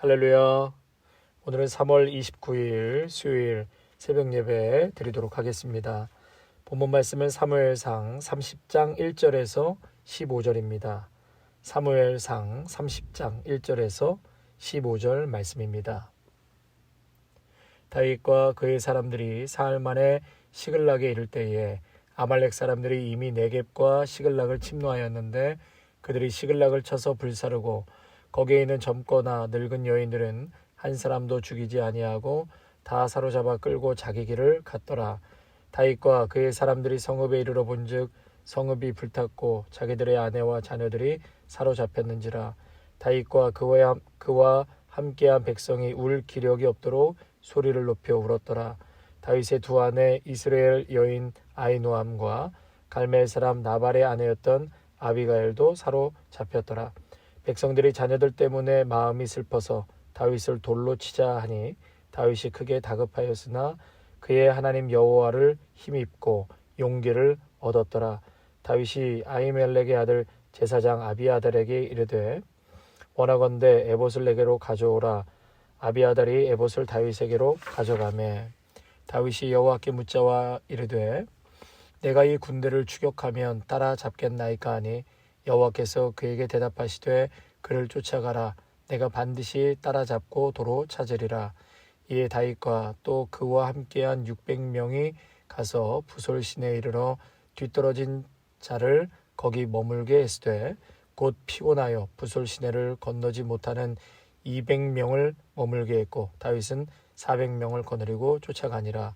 할렐루야. 오늘은 3월 29일 수요일 새벽 예배 드리도록 하겠습니다. 본문 말씀은 사무엘상 30장 1절에서 15절입니다. 사무엘상 30장 1절에서 15절 말씀입니다. 다윗과 그의 사람들이 사흘 만에 시글락에 이를 때에 아말렉 사람들이 이미 네겝과 시글락을 침노하였는데 그들이 시글락을 쳐서 불사르고 거기에 있는 젊거나 늙은 여인들은 한 사람도 죽이지 아니하고 다 사로잡아 끌고 자기 길을 갔더라. 다윗과 그의 사람들이 성읍에 이르러 본즉 성읍이 불탔고 자기들의 아내와 자녀들이 사로잡혔는지라. 다윗과 그와 함께한 백성이 울 기력이 없도록 소리를 높여 울었더라. 다윗의 두 아내 이스라엘 여인 아히노암과 갈멜 사람 나발의 아내였던 아비가일도 사로잡혔더라. 백성들이 자녀들 때문에 마음이 슬퍼서 다윗을 돌로 치자 하니 다윗이 크게 다급하였으나 그의 하나님 여호와를 힘입고 용기를 얻었더라. 다윗이 아히멜렉의 아들 제사장 아비아달에게 이르되 원하건대 에봇을 내게로 가져오라. 아비아달이 에봇을 다윗에게로 가져가매 다윗이 여호와께 묻자와 이르되 내가 이 군대를 추격하면 따라잡겠나이까 하니 여호와께서 그에게 대답하시되 그를 쫓아가라. 내가 반드시 따라잡고 도로 찾으리라. 이에 다윗과 또 그와 함께한 600명이 가서 부솔 시내에 이르러 뒤떨어진 자를 거기 머물게 했으되 곧 피곤하여 부솔 시내를 건너지 못하는 200명을 머물게 했고 다윗은 400명을 거느리고 쫓아가니라.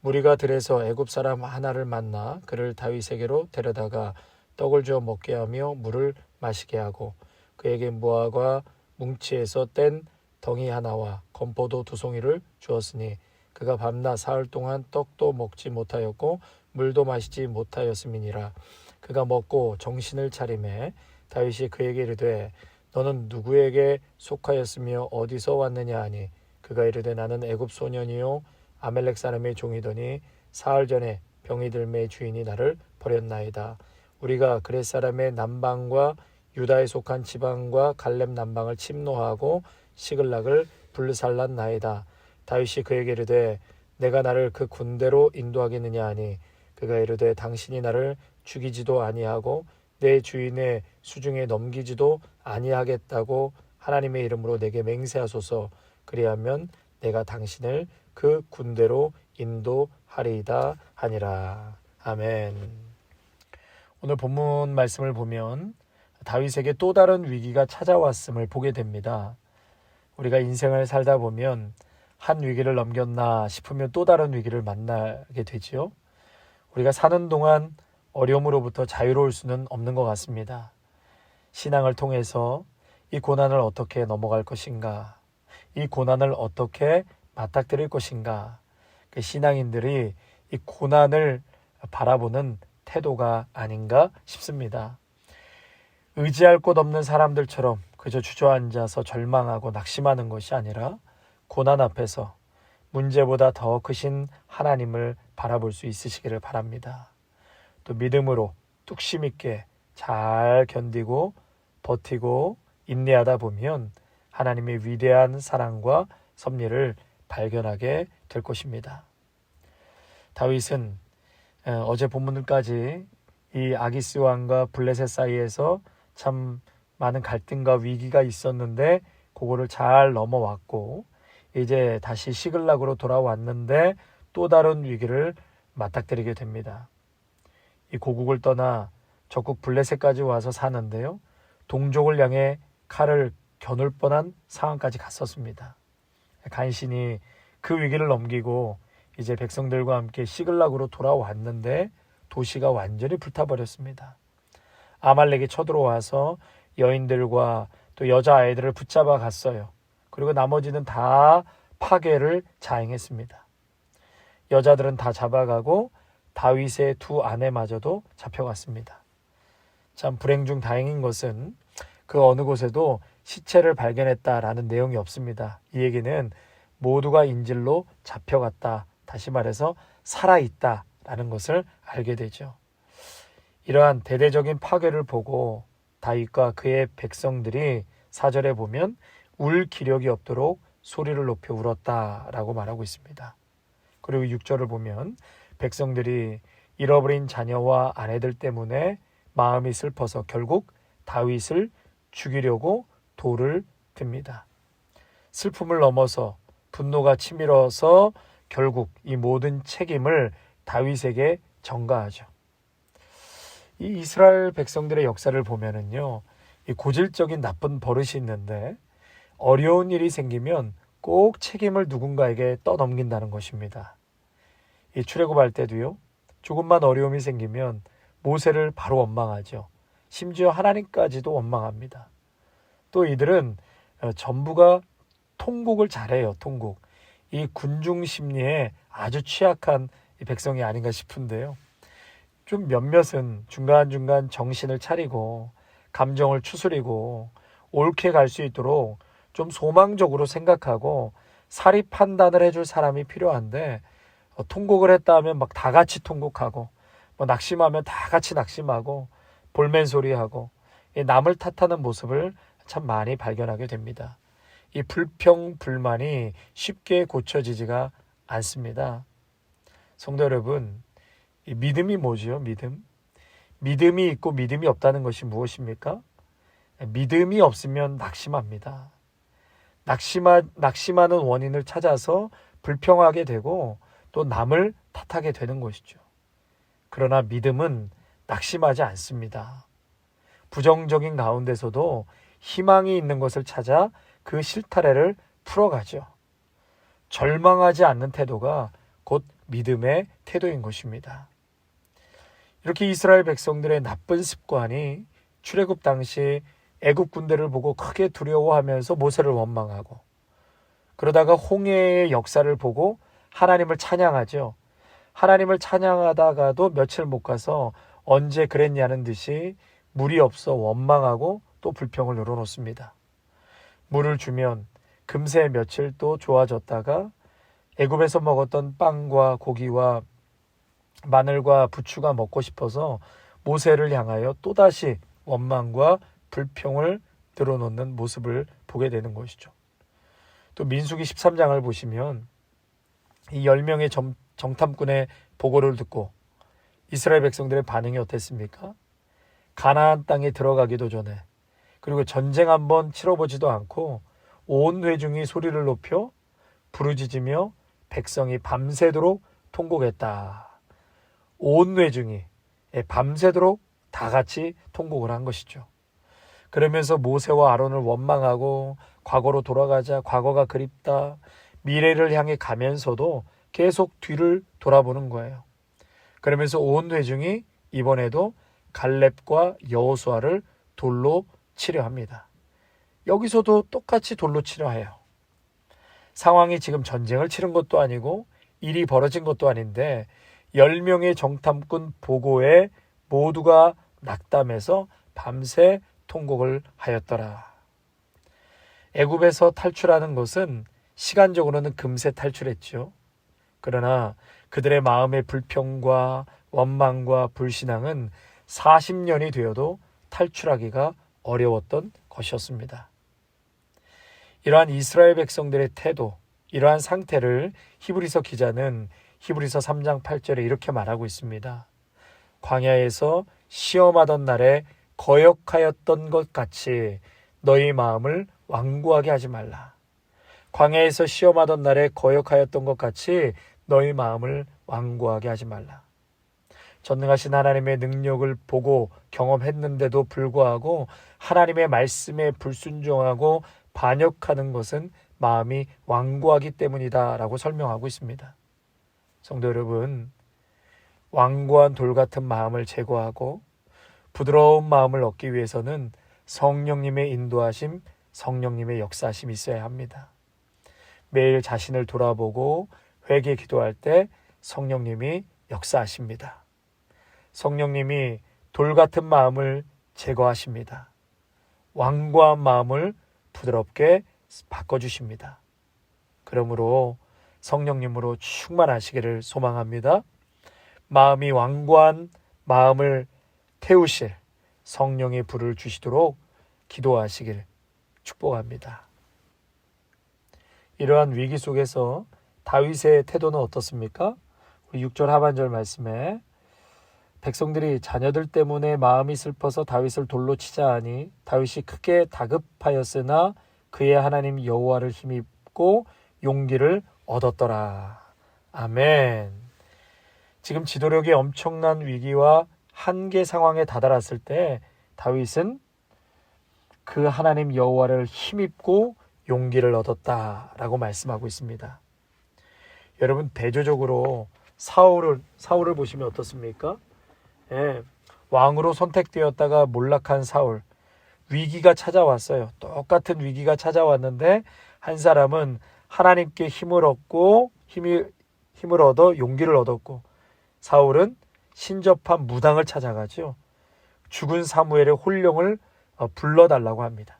무리가 들에서 애굽 사람 하나를 만나 그를 다윗에게로 데려다가 떡을 주어 먹게 하며 물을 마시게 하고 그에게 무화과 뭉치에서 뗀 덩이 하나와 건포도 2송이를 주었으니 그가 밤낮 사흘 동안 떡도 먹지 못하였고 물도 마시지 못하였음이니라. 그가 먹고 정신을 차리매 다윗이 그에게 이르되 너는 누구에게 속하였으며 어디서 왔느냐 하니 그가 이르되 나는 애굽 소년이요 아멜렉 사람의 종이더니 사흘 전에 병이 들매 주인이 나를 버렸나이다. 우리가 그렛 사람의 남방과 유다에 속한 지방과 갈렙 남방을 침노하고 시글락을 불살랐나이다. 다윗이 그에게 이르되 내가 나를 그 군대로 인도하겠느냐 하니 그가 이르되 당신이 나를 죽이지도 아니하고 내 주인의 수중에 넘기지도 아니하겠다고 하나님의 이름으로 내게 맹세하소서. 그리하면 내가 당신을 그 군대로 인도하리이다 하니라. 아멘. 오늘 본문 말씀을 보면 다윗에게 또 다른 위기가 찾아왔음을 보게 됩니다. 우리가 인생을 살다 보면 한 위기를 넘겼나 싶으면 또 다른 위기를 만나게 되지요. 우리가 사는 동안 어려움으로부터 자유로울 수는 없는 것 같습니다. 신앙을 통해서 이 고난을 어떻게 넘어갈 것인가, 이 고난을 어떻게 맞닥뜨릴 것인가, 그 신앙인들이 이 고난을 바라보는 태도가 아닌가 싶습니다. 의지할 곳 없는 사람들처럼 그저 주저앉아서 절망하고 낙심하는 것이 아니라 고난 앞에서 문제보다 더 크신 하나님을 바라볼 수 있으시기를 바랍니다. 또 믿음으로 뚝심 있게 잘 견디고 버티고 인내하다 보면 하나님의 위대한 사랑과 섭리를 발견하게 될 것입니다. 다윗은 어제 본문까지 이 아기스 왕과 블레셋 사이에서 참 많은 갈등과 위기가 있었는데 그거를 잘 넘어왔고 이제 다시 시글락으로 돌아왔는데 또 다른 위기를 맞닥뜨리게 됩니다. 이 고국을 떠나 적국 블레셋까지 와서 사는데요. 동족을 향해 칼을 겨눌 뻔한 상황까지 갔었습니다. 간신히 그 위기를 넘기고 이제 백성들과 함께 시글락으로 돌아왔는데 도시가 완전히 불타버렸습니다. 아말렉이 쳐들어와서 여인들과 또 여자아이들을 붙잡아 갔어요. 그리고 나머지는 다 파괴를 자행했습니다. 여자들은 다 잡아가고 다윗의 두 아내마저도 잡혀갔습니다. 참 불행 중 다행인 것은 그 어느 곳에도 시체를 발견했다라는 내용이 없습니다. 이 얘기는 모두가 인질로 잡혀갔다. 다시 말해서 살아있다라는 것을 알게 되죠. 이러한 대대적인 파괴를 보고 다윗과 그의 백성들이 4절에 보면 울 기력이 없도록 소리를 높여 울었다라고 말하고 있습니다. 그리고 6절을 보면 백성들이 잃어버린 자녀와 아내들 때문에 마음이 슬퍼서 결국 다윗을 죽이려고 돌을 듭니다. 슬픔을 넘어서 분노가 치밀어서 결국 이 모든 책임을 다윗에게 전가하죠. 이 이스라엘 백성들의 역사를 보면은요, 이 고질적인 나쁜 버릇이 있는데 어려운 일이 생기면 꼭 책임을 누군가에게 떠넘긴다는 것입니다. 이 출애굽할 때도요, 조금만 어려움이 생기면 모세를 바로 원망하죠. 심지어 하나님까지도 원망합니다. 또 이들은 전부가 통곡을 잘해요. 통곡. 이 군중 심리에 아주 취약한 백성이 아닌가 싶은데요. 좀 몇몇은 중간중간 정신을 차리고 감정을 추스리고 옳게 갈 수 있도록 좀 소망적으로 생각하고 사리 판단을 해줄 사람이 필요한데, 통곡을 했다 하면 막 다 같이 통곡하고, 낙심하면 다 같이 낙심하고 볼멘소리하고 남을 탓하는 모습을 참 많이 발견하게 됩니다. 이 불평, 불만이 쉽게 고쳐지지가 않습니다. 성도 여러분, 이 믿음이 뭐지요? 믿음이 있고 믿음이 없다는 것이 무엇입니까? 믿음이 없으면 낙심합니다. 낙심하는 원인을 찾아서 불평하게 되고 또 남을 탓하게 되는 것이죠. 그러나 믿음은 낙심하지 않습니다. 부정적인 가운데서도 희망이 있는 것을 찾아 그 실타래를 풀어가죠. 절망하지 않는 태도가 곧 믿음의 태도인 것입니다. 이렇게 이스라엘 백성들의 나쁜 습관이 출애굽 당시 애굽 군대를 보고 크게 두려워하면서 모세를 원망하고, 그러다가 홍해의 역사를 보고 하나님을 찬양하죠. 하나님을 찬양하다가도 며칠 못 가서 언제 그랬냐는 듯이 물이 없어 원망하고 또 불평을 늘어놓습니다. 물을 주면 금세 며칠 또 좋아졌다가 애굽에서 먹었던 빵과 고기와 마늘과 부추가 먹고 싶어서 모세를 향하여 또다시 원망과 불평을 늘어놓는 모습을 보게 되는 것이죠. 또 민수기 13장을 보시면 이 10명의 정탐꾼의 보고를 듣고 이스라엘 백성들의 반응이 어땠습니까? 가나안 땅에 들어가기도 전에, 그리고 전쟁 한번 치러보지도 않고 온 회중이 소리를 높여 부르짖으며 백성이 밤새도록 통곡했다. 온 회중이 밤새도록 다 같이 통곡을 한 것이죠. 그러면서 모세와 아론을 원망하고 과거로 돌아가자, 과거가 그립다, 미래를 향해 가면서도 계속 뒤를 돌아보는 거예요. 그러면서 온 회중이 이번에도 갈렙과 여호수아를 돌로 치려 합니다. 여기서도 똑같이 돌로 치려 해요. 상황이 지금 전쟁을 치른 것도 아니고 일이 벌어진 것도 아닌데 10명의 정탐꾼 보고에 모두가 낙담해서 밤새 통곡을 하였더라. 애굽에서 탈출하는 것은 시간적으로는 금세 탈출했죠. 그러나 그들의 마음의 불평과 원망과 불신앙은 40년이 되어도 탈출하기가 어려웠던 것이었습니다. 이러한 이스라엘 백성들의 태도, 이러한 상태를 히브리서 기자는 히브리서 3장 8절에 이렇게 말하고 있습니다. 광야에서 시험하던 날에 거역하였던 것 같이 너희 마음을 완고하게 하지 말라. 광야에서 시험하던 날에 거역하였던 것 같이 너희 마음을 완고하게 하지 말라. 전능하신 하나님의 능력을 보고 경험했는데도 불구하고 하나님의 말씀에 불순종하고 반역하는 것은 마음이 완고하기 때문이다 라고 설명하고 있습니다. 성도 여러분, 완고한 돌 같은 마음을 제거하고 부드러운 마음을 얻기 위해서는 성령님의 인도하심, 성령님의 역사하심이 있어야 합니다. 매일 자신을 돌아보고 회개 기도할 때 성령님이 역사하십니다. 성령님이 돌 같은 마음을 제거하십니다. 완고한 마음을 부드럽게 바꿔주십니다. 그러므로 성령님으로 충만하시기를 소망합니다. 마음이 완고한 마음을 태우실 성령의 불을 주시도록 기도하시길 축복합니다. 이러한 위기 속에서 다윗의 태도는 어떻습니까? 우리 6절 하반절 말씀에 백성들이 자녀들 때문에 마음이 슬퍼서 다윗을 돌로 치자 하니 다윗이 크게 다급하였으나 그의 하나님 여호와를 힘입고 용기를 얻었더라. 아멘. 지금 지도력이 엄청난 위기와 한계 상황에 다다랐을 때 다윗은 그 하나님 여호와를 힘입고 용기를 얻었다라고 말씀하고 있습니다. 여러분, 대조적으로 사울을 보시면 어떻습니까? 왕으로 선택되었다가 몰락한 사울, 위기가 찾아왔어요. 똑같은 위기가 찾아왔는데 한 사람은 하나님께 힘을 얻어 용기를 얻었고, 사울은 신접한 무당을 찾아가죠. 죽은 사무엘의 혼령을 불러달라고 합니다.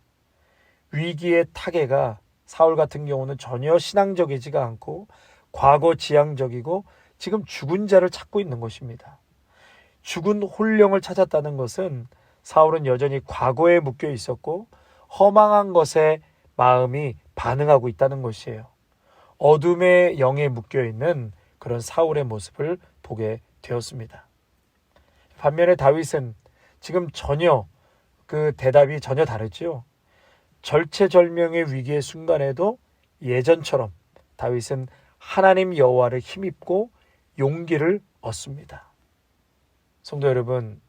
위기의 타개가 사울 같은 경우는 전혀 신앙적이지가 않고 과거 지향적이고 지금 죽은 자를 찾고 있는 것입니다. 죽은 혼령을 찾았다는 것은 사울은 여전히 과거에 묶여 있었고 허망한 것에 마음이 반응하고 있다는 것이에요. 어둠의 영에 묶여 있는 그런 사울의 모습을 보게 되었습니다. 반면에 다윗은 지금 전혀 그 대답이 전혀 다르죠. 절체절명의 위기의 순간에도 예전처럼 다윗은 하나님 여호와를 힘입고 용기를 얻습니다. 성도 여러분,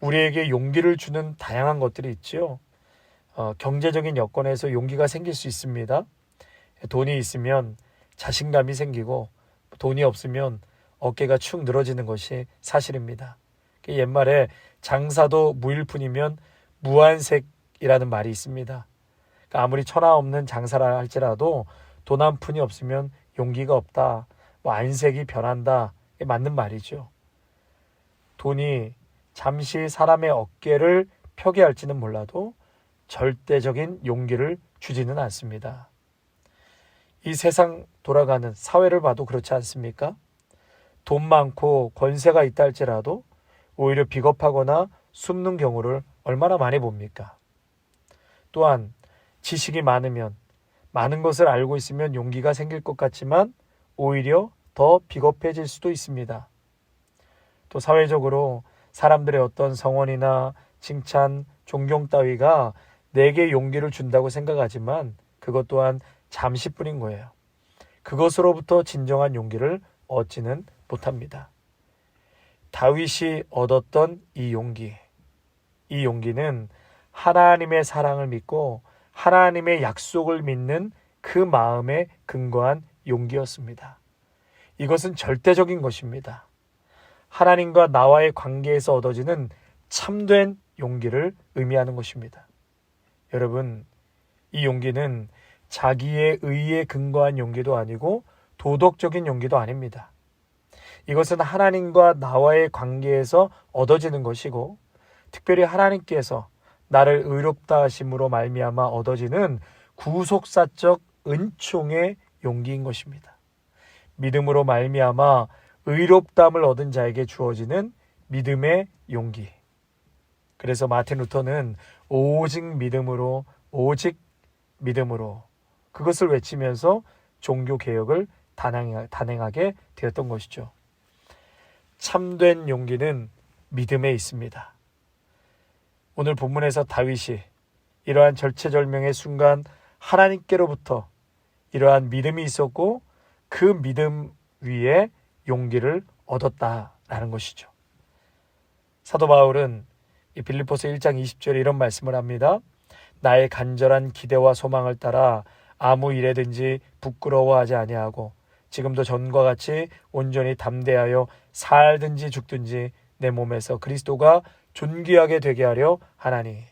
우리에게 용기를 주는 다양한 것들이 있죠. 경제적인 여건에서 용기가 생길 수 있습니다. 돈이 있으면 자신감이 생기고 돈이 없으면 어깨가 축 늘어지는 것이 사실입니다. 옛말에 장사도 무일푼이면 무안색이라는 말이 있습니다. 아무리 천하 없는 장사라 할지라도 돈 한 푼이 없으면 용기가 없다, 안색이 변한다, 맞는 말이죠. 돈이 잠시 사람의 어깨를 펴게 할지는 몰라도 절대적인 용기를 주지는 않습니다. 이 세상 돌아가는 사회를 봐도 그렇지 않습니까? 돈 많고 권세가 있다 할지라도 오히려 비겁하거나 숨는 경우를 얼마나 많이 봅니까? 또한 지식이 많으면, 많은 것을 알고 있으면 용기가 생길 것 같지만 오히려 더 비겁해질 수도 있습니다. 또 사회적으로 사람들의 어떤 성원이나 칭찬, 존경 따위가 내게 용기를 준다고 생각하지만 그것 또한 잠시뿐인 거예요. 그것으로부터 진정한 용기를 얻지는 못합니다. 다윗이 얻었던 이 용기는 하나님의 사랑을 믿고 하나님의 약속을 믿는 그 마음에 근거한 용기였습니다. 이것은 절대적인 것입니다. 하나님과 나와의 관계에서 얻어지는 참된 용기를 의미하는 것입니다. 여러분, 이 용기는 자기의 의에 근거한 용기도 아니고 도덕적인 용기도 아닙니다. 이것은 하나님과 나와의 관계에서 얻어지는 것이고, 특별히 하나님께서 나를 의롭다 하심으로 말미암아 얻어지는 구속사적 은총의 용기인 것입니다. 믿음으로 말미암아 의롭다함을 얻은 자에게 주어지는 믿음의 용기. 그래서 마틴 루터는 오직 믿음으로 그것을 외치면서 종교개혁을 단행하게 되었던 것이죠. 참된 용기는 믿음에 있습니다. 오늘 본문에서 다윗이 이러한 절체절명의 순간 하나님께로부터 이러한 믿음이 있었고 그 믿음 위에 용기를 얻었다라는 것이죠. 사도 바울은 이 빌립보서 1장 20절에 이런 말씀을 합니다. 나의 간절한 기대와 소망을 따라 아무 일에든지 부끄러워하지 아니하고 지금도 전과 같이 온전히 담대하여 살든지 죽든지 내 몸에서 그리스도가 존귀하게 되게 하려 하나니.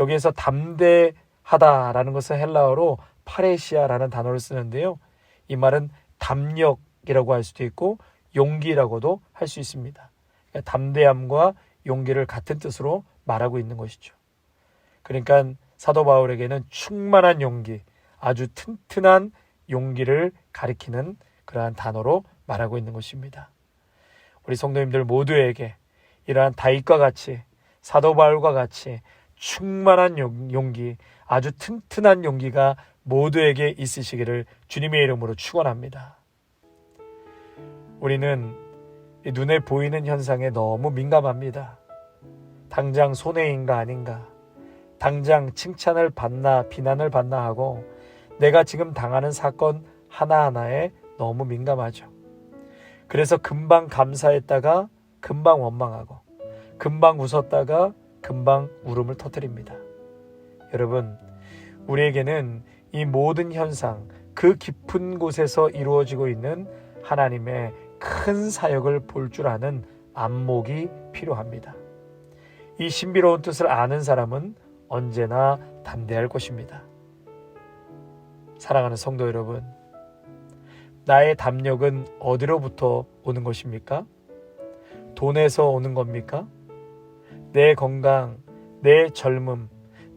여기에서 담대하다라는 것은 헬라어로 파레시아라는 단어를 쓰는데요. 이 말은 담력이라고 할 수도 있고 용기라고도 할 수 있습니다. 그러니까 담대함과 용기를 같은 뜻으로 말하고 있는 것이죠. 그러니까 사도 바울에게는 충만한 용기, 아주 튼튼한 용기를 가리키는 그러한 단어로 말하고 있는 것입니다. 우리 성도님들 모두에게 이러한 다윗과 같이, 사도 바울과 같이 충만한 용기, 아주 튼튼한 용기가 모두에게 있으시기를 주님의 이름으로 축원합니다. 우리는 이 눈에 보이는 현상에 너무 민감합니다. 당장 손해인가 아닌가, 당장 칭찬을 받나 비난을 받나 하고 내가 지금 당하는 사건 하나하나에 너무 민감하죠. 그래서 금방 감사했다가 금방 원망하고, 금방 웃었다가 금방 울음을 터뜨립니다. 여러분, 우리에게는 이 모든 현상, 그 깊은 곳에서 이루어지고 있는 하나님의 큰 사역을 볼 줄 아는 안목이 필요합니다. 이 신비로운 뜻을 아는 사람은 언제나 담대할 것입니다. 사랑하는 성도 여러분, 나의 담력은 어디로부터 오는 것입니까? 돈에서 오는 겁니까? 내 건강, 내 젊음,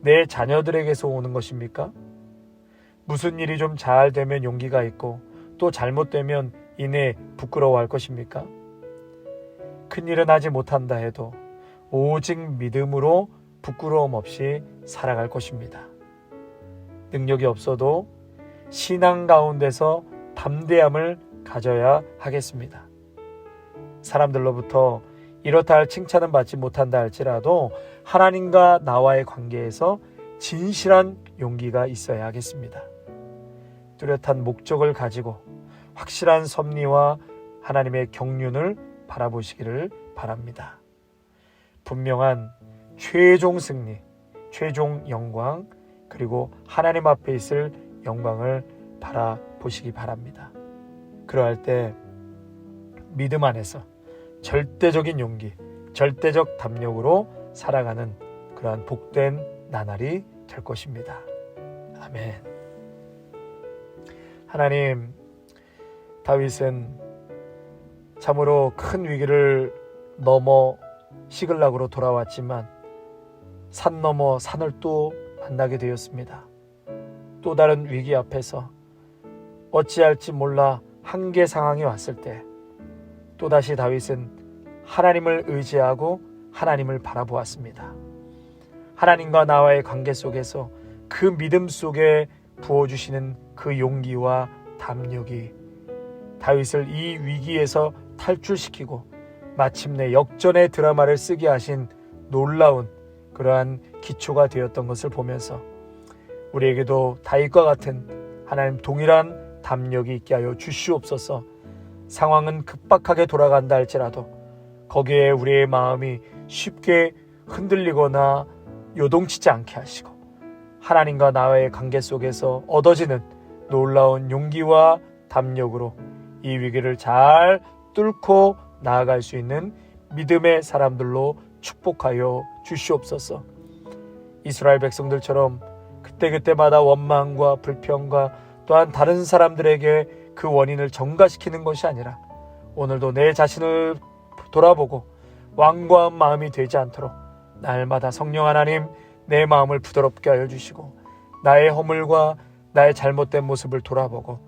내 자녀들에게서 오는 것입니까? 무슨 일이 좀 잘 되면 용기가 있고 또 잘못되면 이내 부끄러워할 것입니까? 큰일은 하지 못한다 해도 오직 믿음으로 부끄러움 없이 살아갈 것입니다. 능력이 없어도 신앙 가운데서 담대함을 가져야 하겠습니다. 사람들로부터 이렇다 할 칭찬은 받지 못한다 할지라도 하나님과 나와의 관계에서 진실한 용기가 있어야 하겠습니다. 뚜렷한 목적을 가지고 확실한 섭리와 하나님의 경륜을 바라보시기를 바랍니다. 분명한 최종 승리, 최종 영광, 그리고 하나님 앞에 있을 영광을 바라보시기 바랍니다. 그러할 때 믿음 안에서 절대적인 용기, 절대적 담력으로 살아가는 그러한 복된 나날이 될 것입니다. 아멘. 하나님, 다윗은 참으로 큰 위기를 넘어 시글락으로 돌아왔지만 산 넘어 산을 또 만나게 되었습니다. 또 다른 위기 앞에서 어찌할지 몰라 한계 상황이 왔을 때 또다시 다윗은 하나님을 의지하고 하나님을 바라보았습니다. 하나님과 나와의 관계 속에서 그 믿음 속에 부어주시는 그 용기와 담력이 다윗을 이 위기에서 탈출시키고 마침내 역전의 드라마를 쓰게 하신 놀라운 그러한 기초가 되었던 것을 보면서 우리에게도 다윗과 같은 하나님 동일한 담력이 있게 하여 주시옵소서. 상황은 급박하게 돌아간다 할지라도 거기에 우리의 마음이 쉽게 흔들리거나 요동치지 않게 하시고 하나님과 나와의 관계 속에서 얻어지는 놀라운 용기와 담력으로 이 위기를 잘 뚫고 나아갈 수 있는 믿음의 사람들로 축복하여 주시옵소서. 이스라엘 백성들처럼 그때그때마다 원망과 불평과 또한 다른 사람들에게 그 원인을 전가시키는 것이 아니라 오늘도 내 자신을 돌아보고 완고한 마음이 되지 않도록 날마다 성령 하나님 내 마음을 부드럽게 하여 주시고 나의 허물과 나의 잘못된 모습을 돌아보고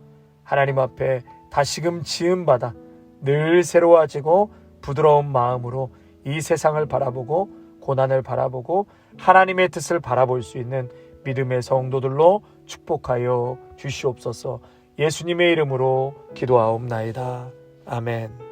하나님 앞에 다시금 지음받아 늘 새로워지고 부드러운 마음으로 이 세상을 바라보고 고난을 바라보고 하나님의 뜻을 바라볼 수 있는 믿음의 성도들로 축복하여 주시옵소서. 예수님의 이름으로 기도하옵나이다. 아멘.